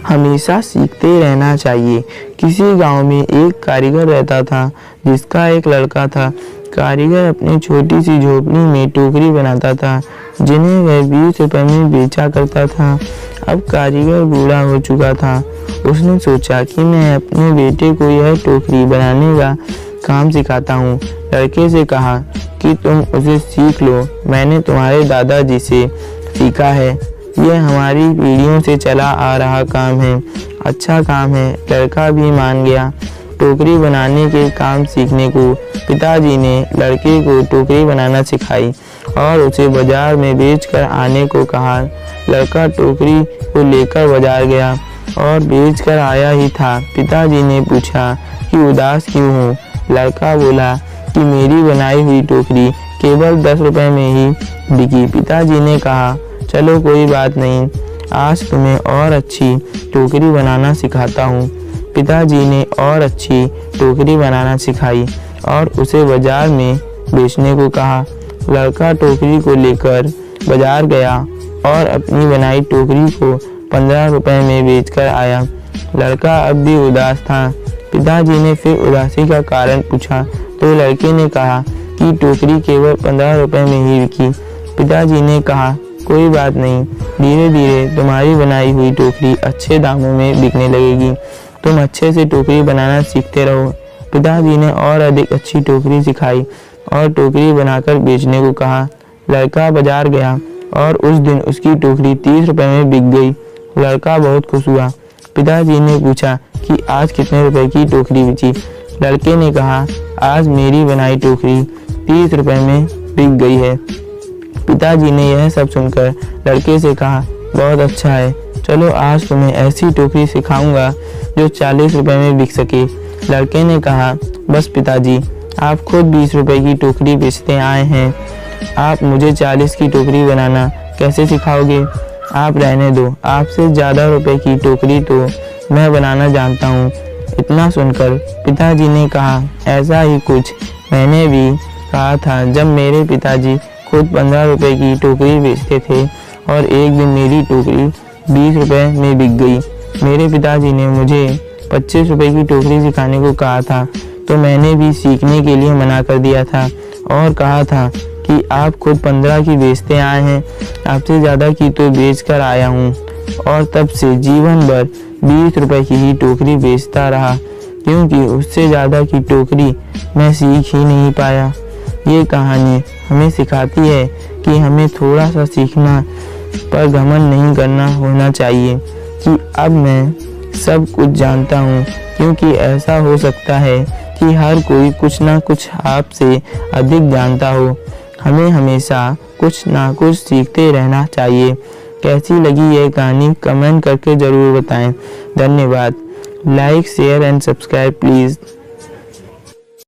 हमेशा सीखते रहना चाहिए। किसी गांव में एक कारीगर रहता था जिसका एक लड़का था। कारीगर अपनी छोटी सी झोपड़ी में टोकरी बनाता था जिन्हें वह 20 रुपए में बेचा करता था। अब कारीगर बूढ़ा हो चुका था। उसने सोचा कि मैं अपने बेटे को यह टोकरी बनाने का काम सिखाता हूँ। लड़के से कहा कि तुम उसे सीख लो, मैंने तुम्हारे दादाजी से सीखा है। यह हमारी पीढ़ियों से चला आ रहा काम है। अच्छा काम है। लड़का भी मान गया। टोकरी बनाने के काम सीखने को पिताजी ने लड़के को टोकरी बनाना सिखाई और उसे बाजार में बेचकर आने को कहा। लड़का टोकरी को लेकर बाजार गया और बेचकर आया ही था। पिताजी ने पूछा कि उदास क्यों हो? लड़का बोला कि मेरी बनाई हुई टोकरी केवल 10 रुपए में ही बिकी। पिताजी ने कहा, चलो कोई बात नहीं, आज तुम्हें और अच्छी टोकरी बनाना सिखाता हूँ। पिताजी ने और अच्छी टोकरी बनाना सिखाई और उसे बाजार में बेचने को कहा। लड़का टोकरी को लेकर बाजार गया और अपनी बनाई टोकरी को 15 रुपए में बेचकर आया। लड़का अब भी उदास था। पिताजी ने फिर उदासी का कारण पूछा तो लड़के ने कहा कि टोकरी केवल 15 रुपए में ही बिकी। पिताजी ने कहा, कोई बात नहीं, धीरे धीरे तुम्हारी बनाई हुई टोकरी अच्छे दामों में बिकने लगेगी। तुम अच्छे से टोकरी बनाना सीखते रहो। पिताजी ने और अधिक अच्छी टोकरी सिखाई और टोकरी बनाकर बेचने को कहा। लड़का बाजार गया और उस दिन उसकी टोकरी 30 रुपए में बिक गई। लड़का बहुत खुश हुआ। पिताजी ने पूछा कि आज कितने रुपए की टोकरी बेची? लड़के ने कहा, आज मेरी बनाई टोकरी 30 रुपए में बिक गई है। पिताजी ने यह सब सुनकर लड़के से कहा, बहुत अच्छा है, चलो आज तुम्हें ऐसी टोकरी सिखाऊंगा जो 40 रुपए में बिक सके। लड़के ने कहा, बस पिताजी, आप खुद 20 रुपए की टोकरी बेचते आए हैं, आप मुझे 40 की टोकरी बनाना कैसे सिखाओगे? आप रहने दो, आपसे ज़्यादा रुपए की टोकरी तो मैं बनाना जानता हूँ। इतना सुनकर पिताजी ने कहा, ऐसा ही कुछ मैंने भी कहा था जब मेरे पिताजी खुद 15 रुपए की टोकरी बेचते थे और एक दिन मेरी टोकरी 20 रुपए में बिक गई। मेरे पिताजी ने मुझे 25 रुपए की टोकरी सिखाने को कहा था तो मैंने भी सीखने के लिए मना कर दिया था और कहा था कि आप खुद 15 की बेचते आए हैं, आपसे ज़्यादा की तो बेच कर आया हूँ। और तब से जीवन भर 20 रुपए की ही टोकरी बेचता रहा क्योंकि उससे ज़्यादा की टोकरी मैं सीख ही नहीं पाया। ये कहानी हमें सिखाती है कि हमें थोड़ा सा सीखना पर घमंड नहीं करना होना चाहिए कि अब मैं सब कुछ जानता हूँ, क्योंकि ऐसा हो सकता है कि हर कोई कुछ ना कुछ आपसे अधिक जानता हो। हमें हमेशा कुछ ना कुछ सीखते रहना चाहिए। कैसी लगी यह कहानी कमेंट करके ज़रूर बताएं। धन्यवाद। Like, share and subscribe please.